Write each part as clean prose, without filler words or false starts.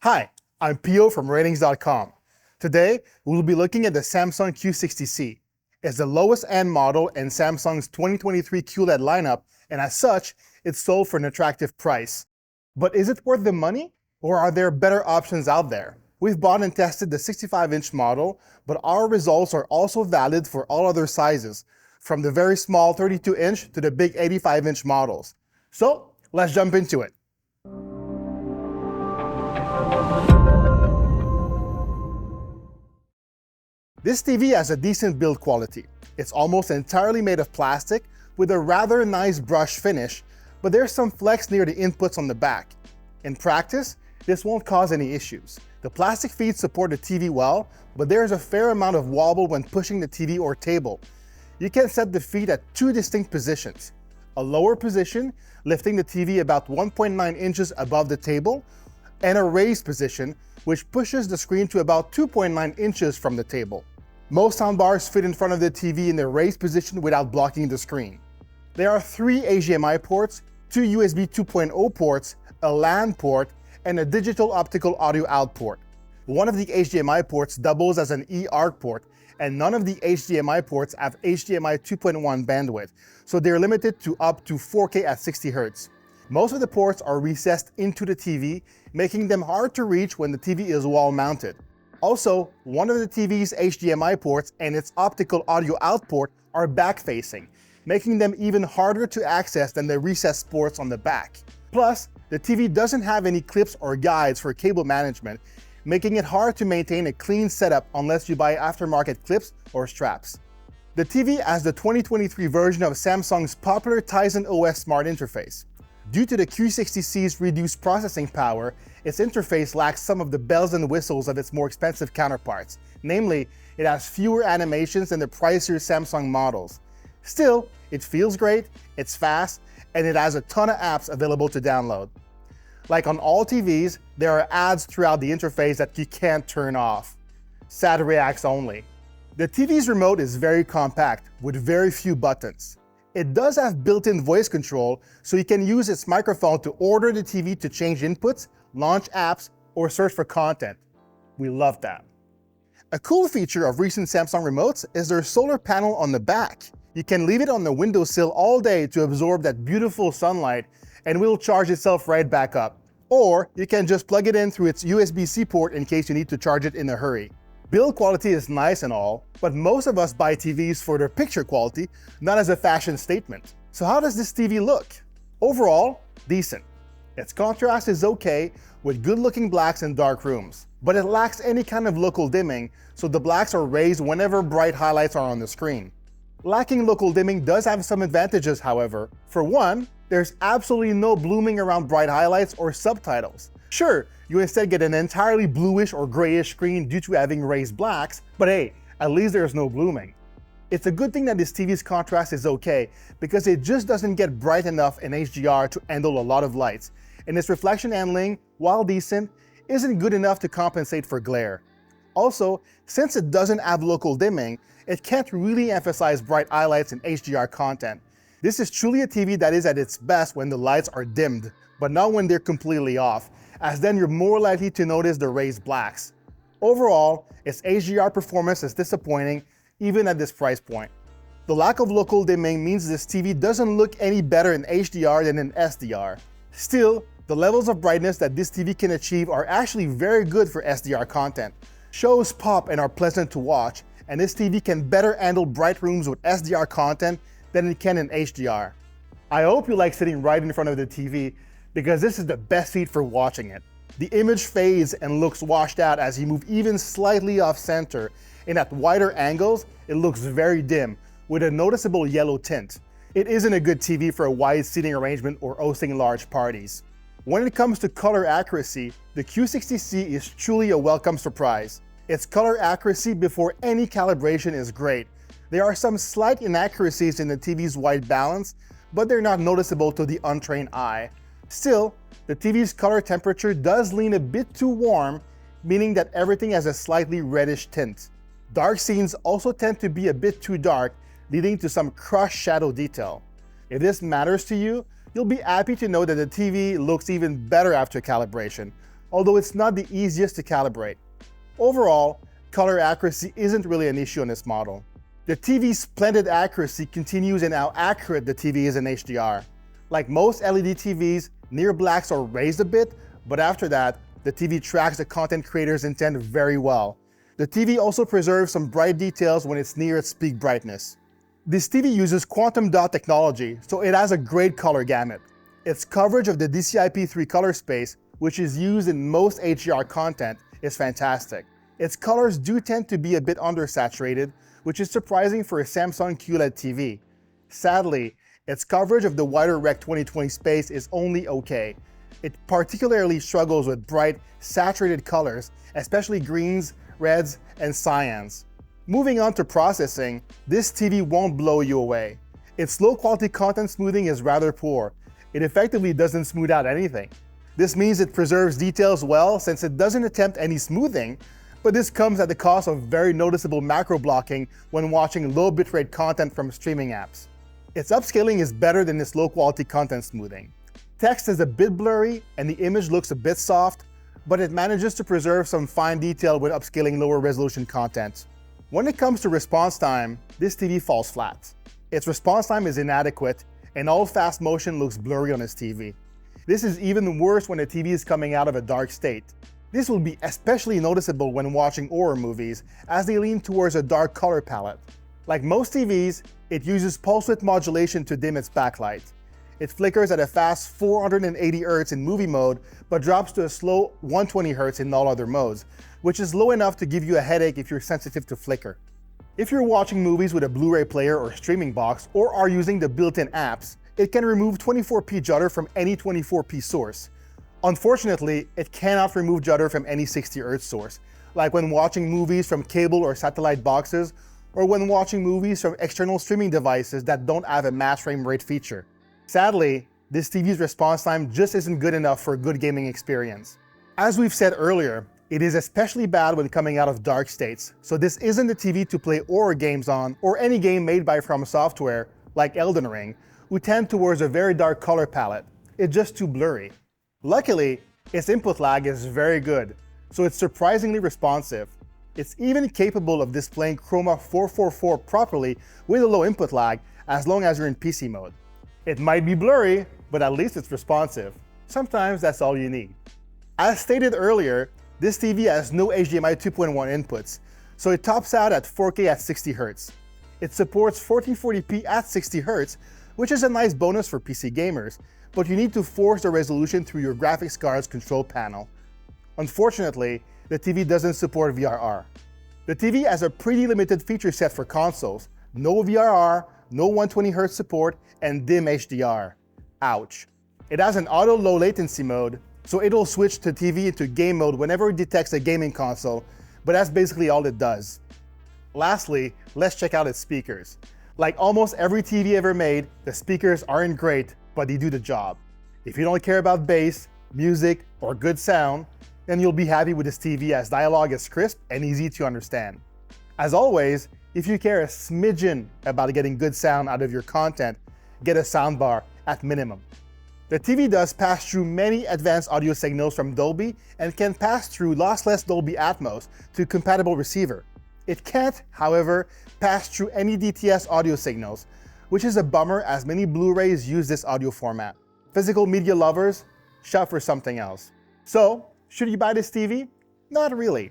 Hi, I'm Pio from RTINGS.com. Today, we'll be looking at the Samsung Q60C. It's the lowest end model in Samsung's 2023 QLED lineup, and as such, it's sold for an attractive price. But is it worth the money? Or are there better options out there? We've bought and tested the 65-inch model, but our results are also valid for all other sizes, from the very small 32-inch to the big 85-inch models. So, let's jump into it. This TV has a decent build quality. It's almost entirely made of plastic with a rather nice brush finish, but there's some flex near the inputs on the back. In practice, this won't cause any issues. The plastic feet support the TV well, but there's a fair amount of wobble when pushing the TV or table. You can set the feet at two distinct positions. A lower position, lifting the TV about 1.9 inches above the table, and a raised position, which pushes the screen to about 2.9 inches from the table. Most soundbars fit in front of the TV in the raised position without blocking the screen. There are 3 HDMI ports, 2 USB 2.0 ports, a LAN port, and a digital optical audio out port. One of the HDMI ports doubles as an eARC port, and none of the HDMI ports have HDMI 2.1 bandwidth, so they're limited to up to 4K at 60 Hz. Most of the ports are recessed into the TV, making them hard to reach when the TV is wall-mounted. Also, one of the TV's HDMI ports and its optical audio out port are back-facing, making them even harder to access than the recessed ports on the back. Plus, the TV doesn't have any clips or guides for cable management, making it hard to maintain a clean setup unless you buy aftermarket clips or straps. The TV has the 2023 version of Samsung's popular Tizen OS smart interface. Due to the Q60C's reduced processing power, its interface lacks some of the bells and whistles of its more expensive counterparts. Namely, it has fewer animations than the pricier Samsung models. Still, it feels great, it's fast, and it has a ton of apps available to download. Like on all TVs, there are ads throughout the interface that you can't turn off. Sad reacts only. The TV's remote is very compact, with very few buttons. It does have built-in voice control, so you can use its microphone to order the TV to change inputs, launch apps, or search for content. We love that. A cool feature of recent Samsung remotes is their solar panel on the back. You can leave it on the windowsill all day to absorb that beautiful sunlight, and it will charge itself right back up. Or you can just plug it in through its USB-C port in case you need to charge it in a hurry. Build quality is nice and all, but most of us buy TVs for their picture quality, not as a fashion statement. So how does this TV look? Overall, decent. Its contrast is okay, with good-looking blacks in dark rooms, but it lacks any kind of local dimming, so the blacks are raised whenever bright highlights are on the screen. Lacking local dimming does have some advantages, however. For one, there's absolutely no blooming around bright highlights or subtitles. Sure, you instead get an entirely bluish or grayish screen due to having raised blacks, but hey, at least there's no blooming. It's a good thing that this TV's contrast is okay, because it just doesn't get bright enough in HDR to handle a lot of lights, and its reflection handling, while decent, isn't good enough to compensate for glare. Also, since it doesn't have local dimming, it can't really emphasize bright highlights in HDR content. This is truly a TV that is at its best when the lights are dimmed, but not when they're completely off, as then you're more likely to notice the raised blacks. Overall, its HDR performance is disappointing, even at this price point. The lack of local dimming means this TV doesn't look any better in HDR than in SDR. Still, the levels of brightness that this TV can achieve are actually very good for SDR content. Shows pop and are pleasant to watch, and this TV can better handle bright rooms with SDR content than it can in HDR. I hope you like sitting right in front of the TV, because this is the best seat for watching it. The image fades and looks washed out as you move even slightly off center, and at wider angles, it looks very dim, with a noticeable yellow tint. It isn't a good TV for a wide seating arrangement or hosting large parties. When it comes to color accuracy, the Q60C is truly a welcome surprise. Its color accuracy before any calibration is great. There are some slight inaccuracies in the TV's white balance, but they're not noticeable to the untrained eye. Still, the TV's color temperature does lean a bit too warm, meaning that everything has a slightly reddish tint. Dark scenes also tend to be a bit too dark, leading to some crushed shadow detail. If this matters to you, you'll be happy to know that the TV looks even better after calibration. although it's not the easiest to calibrate. Overall, color accuracy isn't really an issue on this model. The TV's splendid accuracy continues in how accurate the TV is in HDR. Like most LED TVs, near blacks are raised a bit, but after that, the TV tracks the content creator's intent very well. The TV also preserves some bright details when it's near its peak brightness. This TV uses quantum dot technology, so it has a great color gamut. Its coverage of the DCI-P3 color space, which is used in most HDR content, is fantastic. Its colors do tend to be a bit undersaturated, which is surprising for a Samsung QLED TV. Sadly, its coverage of the wider Rec 2020 space is only okay. It particularly struggles with bright, saturated colors, especially greens, reds, and cyans. Moving on to processing, this TV won't blow you away. Its low-quality content smoothing is rather poor. It effectively doesn't smooth out anything. This means it preserves details well since it doesn't attempt any smoothing, but this comes at the cost of very noticeable macro blocking when watching low bitrate content from streaming apps. Its upscaling is better than its low-quality content smoothing. Text is a bit blurry and the image looks a bit soft, but it manages to preserve some fine detail when upscaling lower resolution content. When it comes to response time, this TV falls flat. Its response time is inadequate, and all fast motion looks blurry on this TV. This is even worse when the TV is coming out of a dark state. This will be especially noticeable when watching horror movies, as they lean towards a dark color palette. Like most TVs, it uses pulse width modulation to dim its backlight. It flickers at a fast 480 Hz in movie mode, but drops to a slow 120 Hz in all other modes, which is low enough to give you a headache if you're sensitive to flicker. If you're watching movies with a Blu-ray player or streaming box, or are using the built-in apps, it can remove 24p Judder from any 24p source. Unfortunately, it cannot remove Judder from any 60 Hz source, like when watching movies from cable or satellite boxes, or when watching movies from external streaming devices that don't have a match frame rate feature. Sadly, this TV's response time just isn't good enough for a good gaming experience. As we've said earlier, it is especially bad when coming out of dark states, so this isn't the TV to play horror games on, or any game made by From Software, like Elden Ring, who tend towards a very dark color palette. It's just too blurry. Luckily, its input lag is very good, so it's surprisingly responsive. It's even capable of displaying Chroma 444 properly with a low input lag as long as you're in PC mode. It might be blurry, but at least it's responsive. Sometimes that's all you need. As stated earlier, this TV has no HDMI 2.1 inputs, so it tops out at 4K at 60 Hz. It supports 1440p at 60 Hz, which is a nice bonus for PC gamers, but you need to force the resolution through your graphics card's control panel. Unfortunately, the TV doesn't support VRR. The TV has a pretty limited feature set for consoles: no VRR, no 120Hz support, and dim HDR. Ouch. It has an auto low latency mode, so it'll switch the TV into game mode whenever it detects a gaming console, but that's basically all it does. Lastly, let's check out its speakers. Like almost every TV ever made, the speakers aren't great, but they do the job. If you don't care about bass, music, or good sound, then you'll be happy with this TV as dialogue is crisp and easy to understand. As always, if you care a smidgen about getting good sound out of your content, get a soundbar at minimum. The TV does pass through many advanced audio signals from Dolby and can pass through lossless Dolby Atmos to compatible receiver. It can't, however, pass through any DTS audio signals, which is a bummer as many Blu-rays use this audio format. Physical media lovers, shop for something else. So, should you buy this TV? Not really.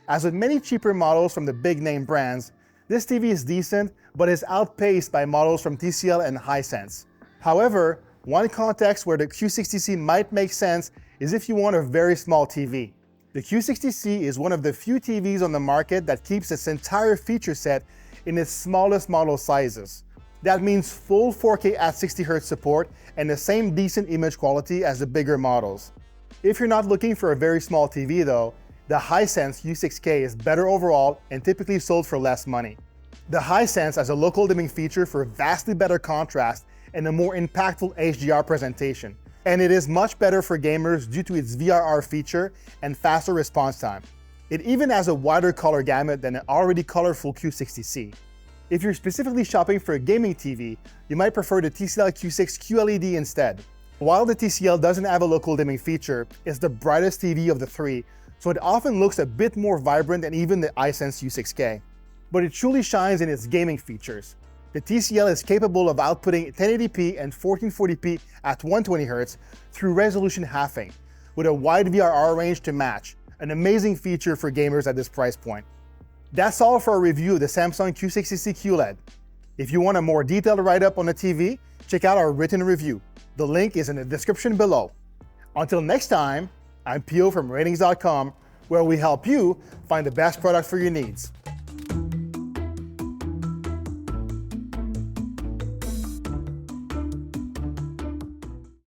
As with many cheaper models from the big name brands, this TV is decent, but is outpaced by models from TCL and Hisense. However, one context where the Q60C might make sense is if you want a very small TV. The Q60C is one of the few TVs on the market that keeps its entire feature set in its smallest model sizes. That means full 4K at 60 Hz support and the same decent image quality as the bigger models. If you're not looking for a very small TV though, the Hisense U6K is better overall and typically sold for less money. The Hisense has a local dimming feature for vastly better contrast and a more impactful HDR presentation, and it is much better for gamers due to its VRR feature and faster response time. It even has a wider color gamut than an already colorful Q60C. If you're specifically shopping for a gaming TV, you might prefer the TCL Q6 QLED instead. While the TCL doesn't have a local dimming feature, it's the brightest TV of the three, so it often looks a bit more vibrant than even the iSense U6K. But it truly shines in its gaming features. The TCL is capable of outputting 1080p and 1440p at 120Hz through resolution halving, with a wide VRR range to match, an amazing feature for gamers at this price point. That's all for our review of the Samsung Q60C QLED. If you want a more detailed write-up on the TV, check out our written review. The link is in the description below. Until next time, I'm Pio from Ratings.com, where we help you find the best product for your needs.